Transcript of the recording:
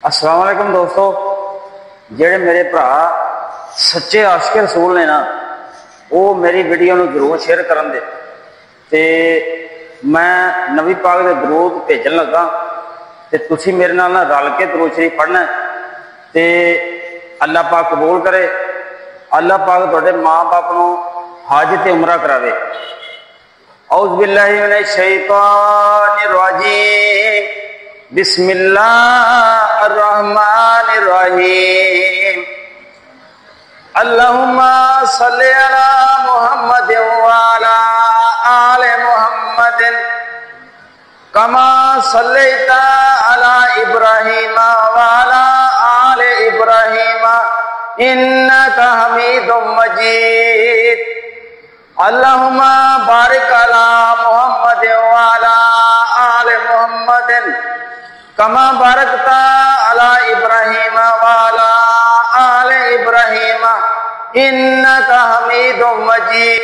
अस्सलाम वालेकुम दोस्तों, जेड़े मेरे भरा सच्चे आशिक रसूल ने ना वो मेरी वीडियो में जरूर शेयर करन दे। ते मैं नबी पाक दे दरूद भेजन लगा ते तुसी मेरे नाल ना रल के दरूद शरीफ पढ़ना ते अल्लाह पाक कबूल करे। अल्लाह पाक तुहाडे माँ बाप नूं हज ते उमरा करावे। औज़ बिल्लाहि मिनश शैतानिर रजीम, बिस्मिल्लाहिर्रहमानिर्रहीम। अल्लाहुम्मा सल्लि अला मुहम्मद व अला आले मुहम्मद कमा सल्लैता अला इब्राहीम व अला आले इब्राहीम इन्नका हमीदुम मजीद। अल्लाहुम्मा बारिक अला मुहम्मद व अला आले मुहम्मद कमा बारकता अला इब्राहीम व अला आले इब्राहीम इन्नका हमीदुम मजीद।